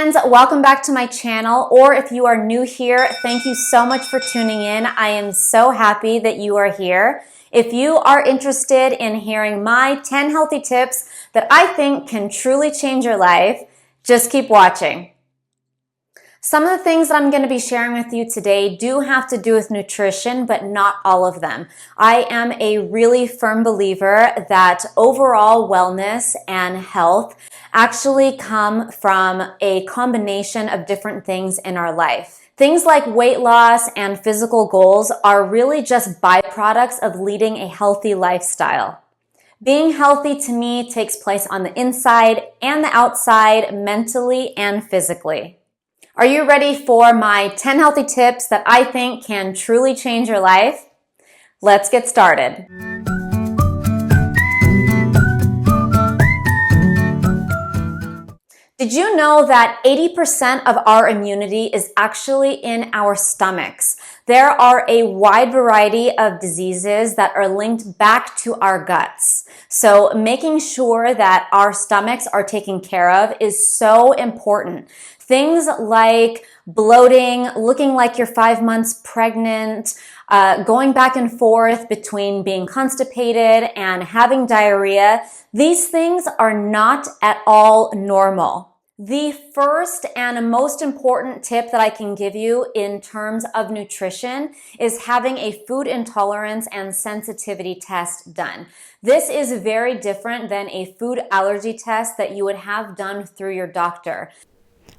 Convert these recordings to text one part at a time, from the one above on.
friends, welcome back to my channel, or if you are new here, thank you so much for tuning in. I am so happy that you are here. If you are interested in hearing my 10 healthy tips that I think can truly change your life, just keep watching. Some of the things that I'm going to be sharing with you today do have to do with nutrition, but not all of them. I am a really firm believer that overall wellness and health actually come from a combination of different things in our life. Things like weight loss and physical goals are really just byproducts of leading a healthy lifestyle. Being healthy to me takes place on the inside and the outside, mentally and physically. Are you ready for my 10 healthy tips that I think can truly change your life? Let's get started. Did you know that 80% of our immunity is actually in our stomachs? There are a wide variety of diseases that are linked back to our guts. So making sure that our stomachs are taken care of is so important. Things like bloating, looking like you're 5 months pregnant, going back and forth between being constipated and having diarrhea, these things are not at all normal. The first and most important tip that I can give you in terms of nutrition is having a food intolerance and sensitivity test done. This is very different than a food allergy test that you would have done through your doctor.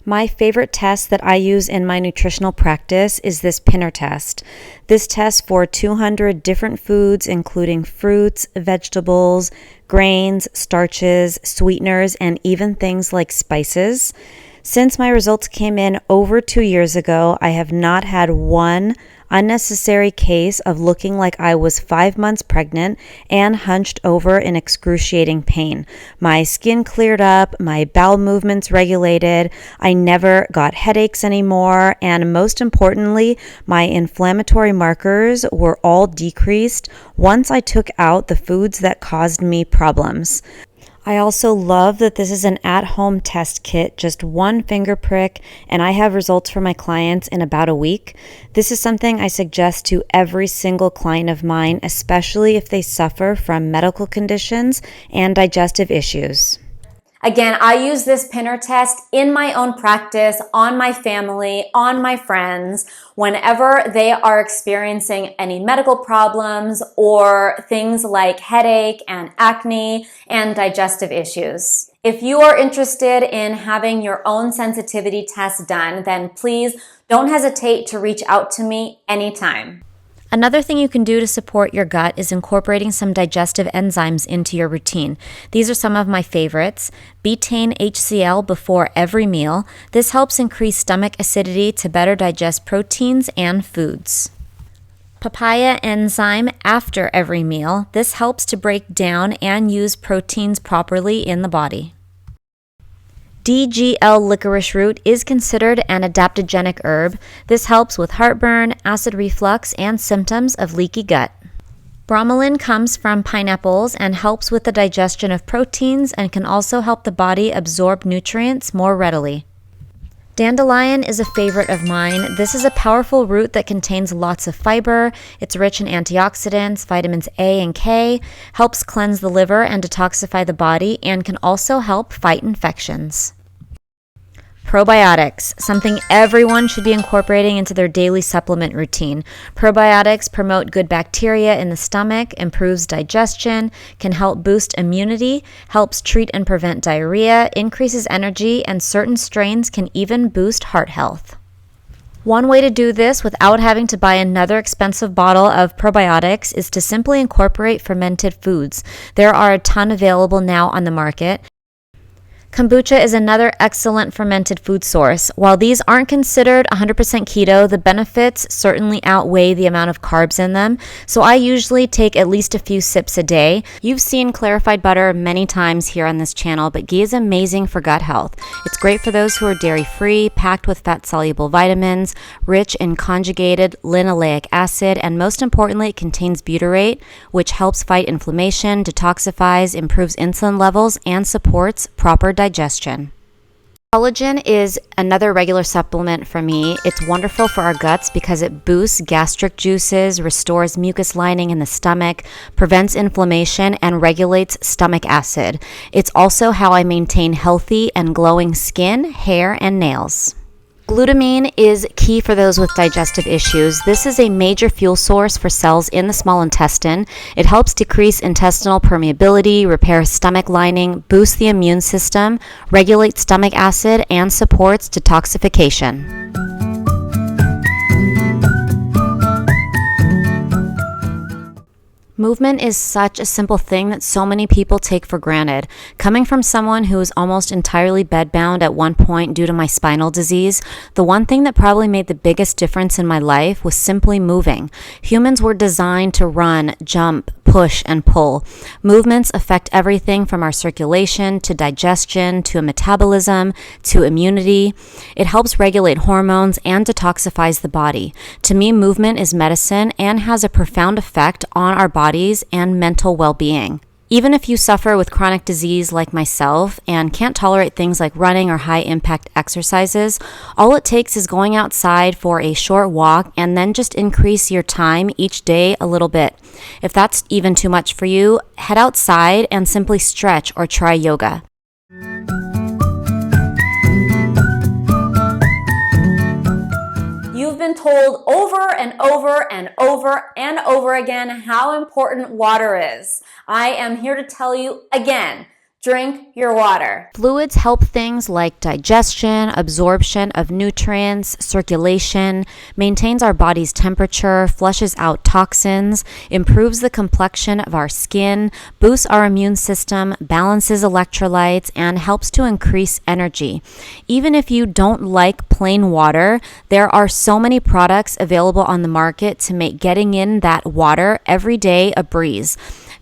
My favorite test that I use in my nutritional practice is this pinner test. This tests for 200 different foods, including fruits, vegetables, grains, starches, sweeteners, and even things like spices. Since my results came in over 2 years ago, I have not had one unnecessary case of looking like I was 5 months pregnant and hunched over in excruciating pain. My skin cleared up, my bowel movements regulated, I never got headaches anymore, and most importantly, my inflammatory markers were all decreased once I took out the foods that caused me problems. I also love that this is an at-home test kit, just one finger prick, and I have results for my clients in about a week. This is something I suggest to every single client of mine, especially if they suffer from medical conditions and digestive issues. Again, I use this pinner test in my own practice, on my family, on my friends, whenever they are experiencing any medical problems or things like headache and acne and digestive issues. If you are interested in having your own sensitivity test done, then please don't hesitate to reach out to me anytime. Another thing you can do to support your gut is incorporating some digestive enzymes into your routine. These are some of my favorites. Betaine HCl before every meal. This helps increase stomach acidity to better digest proteins and foods. Papaya enzyme after every meal. This helps to break down and use proteins properly in the body. DGL licorice root is considered an adaptogenic herb. This helps with heartburn, acid reflux, and symptoms of leaky gut. Bromelain comes from pineapples and helps with the digestion of proteins and can also help the body absorb nutrients more readily. Dandelion is a favorite of mine. This is a powerful root that contains lots of fiber. It's rich in antioxidants, vitamins A and K, helps cleanse the liver and detoxify the body, and can also help fight infections. Probiotics, something everyone should be incorporating into their daily supplement routine. Probiotics promote good bacteria in the stomach, improves digestion, can help boost immunity, helps treat and prevent diarrhea, increases energy, and certain strains can even boost heart health. One way to do this without having to buy another expensive bottle of probiotics is to simply incorporate fermented foods. There are a ton available now on the market. Kombucha is another excellent fermented food source. While these aren't considered 100% keto, the benefits certainly outweigh the amount of carbs in them, so I usually take at least a few sips a day. You've seen clarified butter many times here on this channel, but ghee is amazing for gut health. It's great for those who are dairy-free, packed with fat-soluble vitamins, rich in conjugated linoleic acid, and most importantly, it contains butyrate, which helps fight inflammation, detoxifies, improves insulin levels, and supports proper digestion. Collagen is another regular supplement for me. It's wonderful for our guts because it boosts gastric juices, restores mucus lining in the stomach, prevents inflammation, and regulates stomach acid. It's also how I maintain healthy and glowing skin, hair, and nails. Glutamine is key for those with digestive issues. This is a major fuel source for cells in the small intestine. It helps decrease intestinal permeability, repair stomach lining, boosts the immune system, regulates stomach acid, and supports detoxification. Movement is such a simple thing that so many people take for granted. Coming from someone who was almost entirely bedbound at one point due to my spinal disease, the one thing that probably made the biggest difference in my life was simply moving. Humans were designed to run, jump, push, and pull. Movements affect everything from our circulation to digestion to metabolism to immunity. It helps regulate hormones and detoxifies the body. To me, movement is medicine and has a profound effect on our bodies and mental well-being. Even if you suffer with chronic disease like myself and can't tolerate things like running or high-impact exercises, all it takes is going outside for a short walk and then just increase your time each day a little bit. If that's even too much for you, head outside and simply stretch or try yoga. You've been told over and over and over and over again how important water is. I am here to tell you again, drink your water. Fluids help things like digestion, absorption of nutrients, circulation, maintains our body's temperature, flushes out toxins, improves the complexion of our skin, boosts our immune system, balances electrolytes, and helps to increase energy. Even if you don't like plain water, there are so many products available on the market to make getting in that water every day a breeze.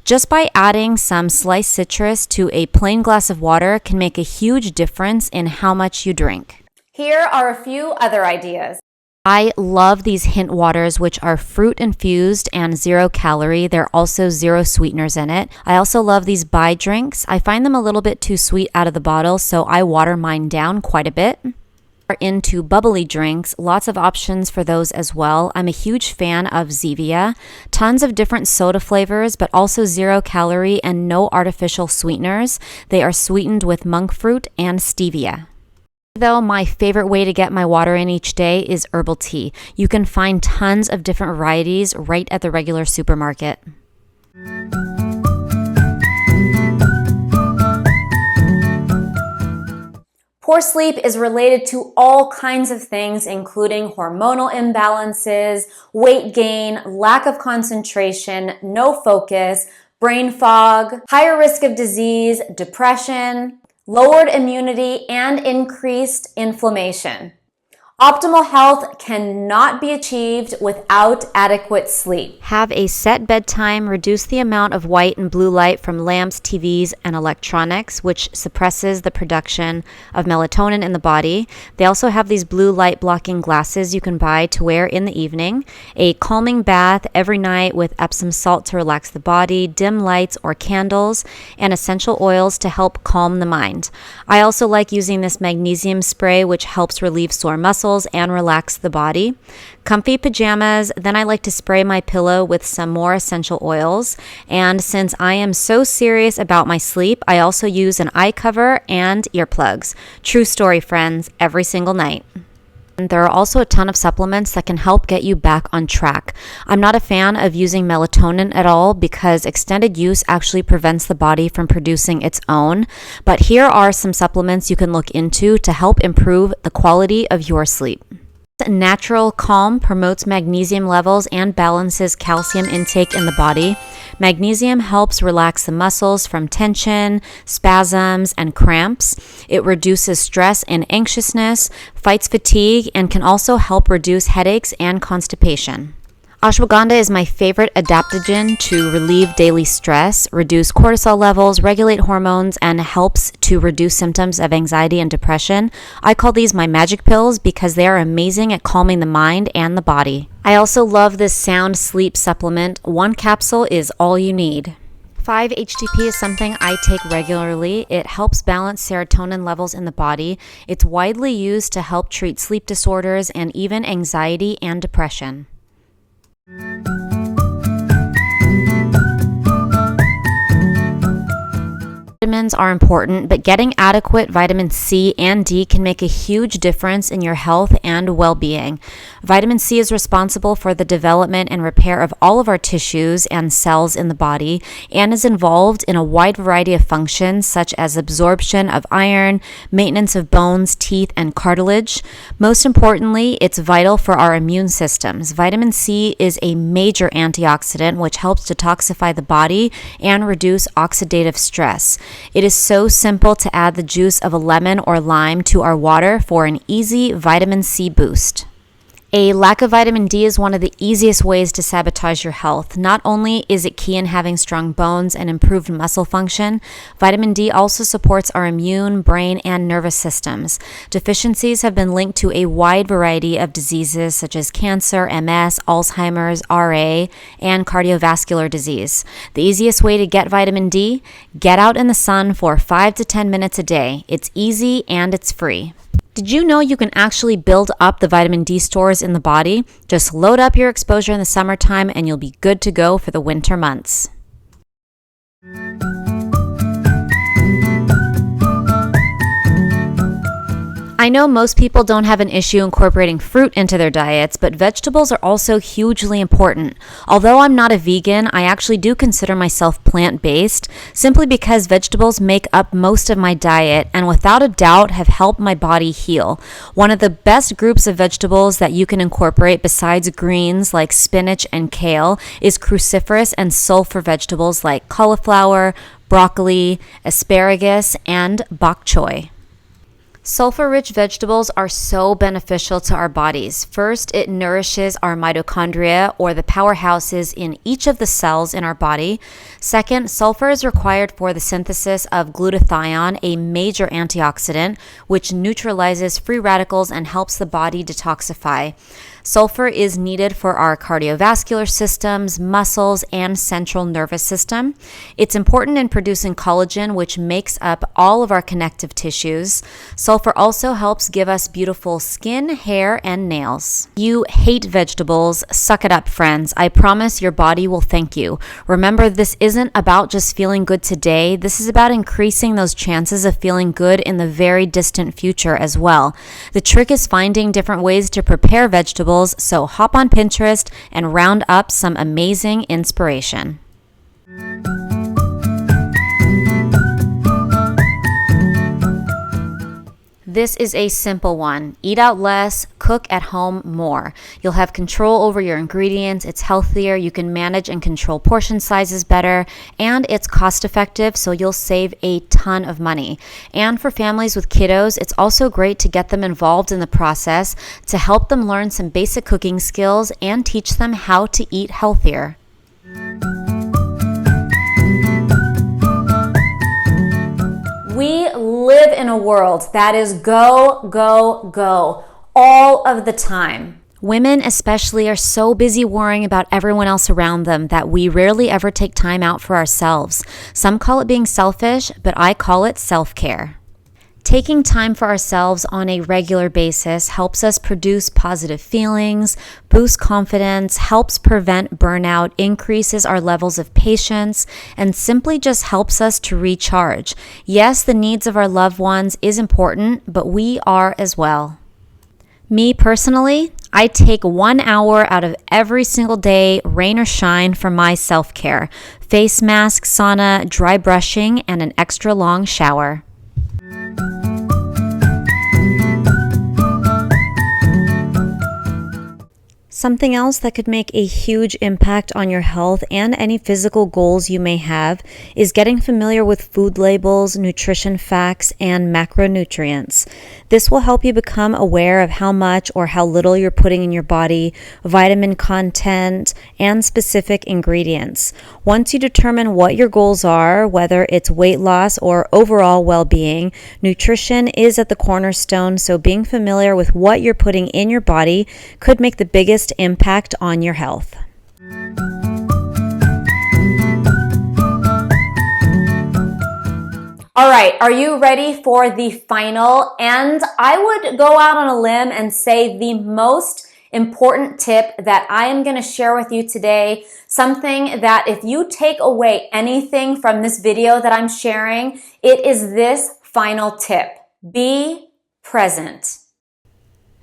Just by adding some sliced citrus to a plain glass of water can make a huge difference in how much you drink. Here are a few other ideas. I love these hint waters, which are fruit infused and 0 calorie. There are also 0 sweeteners in it. I also love these bai drinks. I find them a little bit too sweet out of the bottle, so I water mine down quite a bit. Are into bubbly drinks, lots of options for those as well. I'm a huge fan of Zevia. Tons of different soda flavors, but also 0 calorie and no artificial sweeteners. They are sweetened with monk fruit and stevia. Though my favorite way to get my water in each day is herbal tea. You can find tons of different varieties right at the regular supermarket. Poor sleep is related to all kinds of things, including hormonal imbalances, weight gain, lack of concentration, no focus, brain fog, higher risk of disease, depression, lowered immunity, and increased inflammation. Optimal health cannot be achieved without adequate sleep. Have a set bedtime, reduce the amount of white and blue light from lamps, TVs, and electronics, which suppresses the production of melatonin in the body. They also have these blue light blocking glasses you can buy to wear in the evening, a calming bath every night with Epsom salt to relax the body, dim lights or candles, and essential oils to help calm the mind. I also like using this magnesium spray, which helps relieve sore muscles and relax the body. Comfy pajamas, then I like to spray my pillow with some more essential oils. And since I am so serious about my sleep, I also use an eye cover and earplugs. True story, friends, every single night. And there are also a ton of supplements that can help get you back on track. I'm not a fan of using melatonin at all because extended use actually prevents the body from producing its own. But here are some supplements you can look into to help improve the quality of your sleep. Natural Calm promotes magnesium levels and balances calcium intake in the body. Magnesium helps relax the muscles from tension, spasms, and cramps. It reduces stress and anxiousness, fights fatigue, and can also help reduce headaches and constipation. Ashwagandha is my favorite adaptogen to relieve daily stress, reduce cortisol levels, regulate hormones, and helps to reduce symptoms of anxiety and depression. I call these my magic pills because they are amazing at calming the mind and the body. I also love this sound sleep supplement. 1 capsule is all you need. 5-HTP is something I take regularly. It helps balance serotonin levels in the body. It's widely used to help treat sleep disorders and even anxiety and depression. Vitamins are important, but getting adequate vitamin C and D can make a huge difference in your health and well-being. Vitamin C is responsible for the development and repair of all of our tissues and cells in the body and is involved in a wide variety of functions such as absorption of iron, maintenance of bones, teeth, and cartilage. Most importantly, it's vital for our immune systems. Vitamin C is a major antioxidant which helps detoxify the body and reduce oxidative stress. It is so simple to add the juice of a lemon or lime to our water for an easy vitamin C boost. A lack of vitamin D is one of the easiest ways to sabotage your health. Not only is it key in having strong bones and improved muscle function, vitamin D also supports our immune, brain, and nervous systems. Deficiencies have been linked to a wide variety of diseases such as cancer, MS, Alzheimer's, RA, and cardiovascular disease. The easiest way to get vitamin D? Get out in the sun for 5 to 10 minutes a day. It's easy and it's free. Did you know you can actually build up the vitamin D stores in the body? Just load up your exposure in the summertime and you'll be good to go for the winter months. I know most people don't have an issue incorporating fruit into their diets, but vegetables are also hugely important. Although I'm not a vegan, I actually do consider myself plant-based, simply because vegetables make up most of my diet and without a doubt have helped my body heal. One of the best groups of vegetables that you can incorporate besides greens like spinach and kale is cruciferous and sulfur vegetables like cauliflower, broccoli, asparagus, and bok choy. Sulfur-rich vegetables are so beneficial to our bodies. First, it nourishes our mitochondria, or the powerhouses in each of the cells in our body. Second, sulfur is required for the synthesis of glutathione, a major antioxidant, which neutralizes free radicals and helps the body detoxify. Sulfur is needed for our cardiovascular systems, muscles, and central nervous system. It's important in producing collagen, which makes up all of our connective tissues. Sulfur also helps give us beautiful skin, hair, and nails. You hate vegetables, suck it up, friends. I promise your body will thank you. Remember, this isn't about just feeling good today. This is about increasing those chances of feeling good in the very distant future as well. The trick is finding different ways to prepare vegetables, so hop on Pinterest and round up some amazing inspiration. This is a simple one. Eat out less, cook at home more. You'll have control over your ingredients. It's healthier. You can manage and control portion sizes better, and it's cost effective, so you'll save a ton of money. And for families with kiddos, it's also great to get them involved in the process to help them learn some basic cooking skills and teach them how to eat healthier. We live in a world that is go, go, go all of the time. Women especially are so busy worrying about everyone else around them that we rarely ever take time out for ourselves. Some call it being selfish, but I call it self-care. Taking time for ourselves on a regular basis helps us produce positive feelings, boosts confidence, helps prevent burnout, increases our levels of patience, and simply just helps us to recharge. Yes, the needs of our loved ones is important, but we are as well. Me personally, I take 1 hour out of every single day, rain or shine, for my self-care. Face mask, sauna, dry brushing, and an extra long shower. Something else that could make a huge impact on your health and any physical goals you may have is getting familiar with food labels, nutrition facts, and macronutrients. This will help you become aware of how much or how little you're putting in your body, vitamin content, and specific ingredients. Once you determine what your goals are, whether it's weight loss or overall well-being, nutrition is at the cornerstone, so being familiar with what you're putting in your body could make the biggest impact on your health. All right, are you ready for the final? And I would go out on a limb and say the most important tip that I am going to share with you today, something that if you take away anything from this video that I'm sharing, it is this final tip. Be present.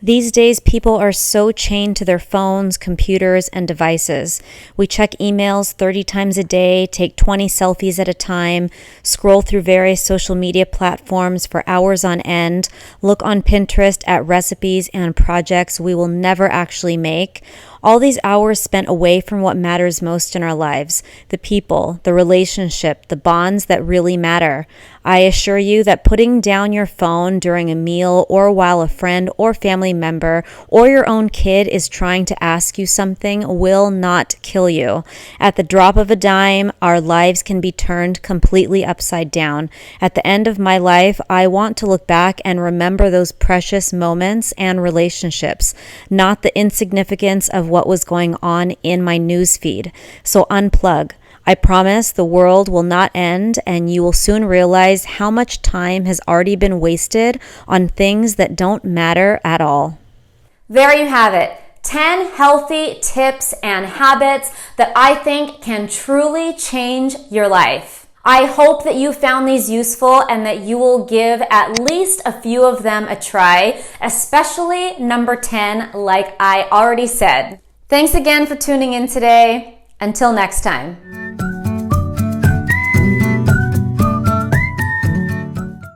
These days, people are so chained to their phones, computers, and devices. We check emails 30 times a day, take 20 selfies at a time, scroll through various social media platforms for hours on end, look on Pinterest at recipes and projects we will never actually make. All these hours spent away from what matters most in our lives, the people, the relationship, the bonds that really matter. I assure you that putting down your phone during a meal or while a friend or family member or your own kid is trying to ask you something will not kill you. At the drop of a dime, our lives can be turned completely upside down. At the end of my life, I want to look back and remember those precious moments and relationships, not the insignificance of what was going on in my news feed. So unplug. I promise the world will not end, and you will soon realize how much time has already been wasted on things that don't matter at all. There you have it. 10 healthy tips and habits that I think can truly change your life. I hope that you found these useful and that you will give at least a few of them a try, especially number 10, like I already said. Thanks again for tuning in today. Until next time.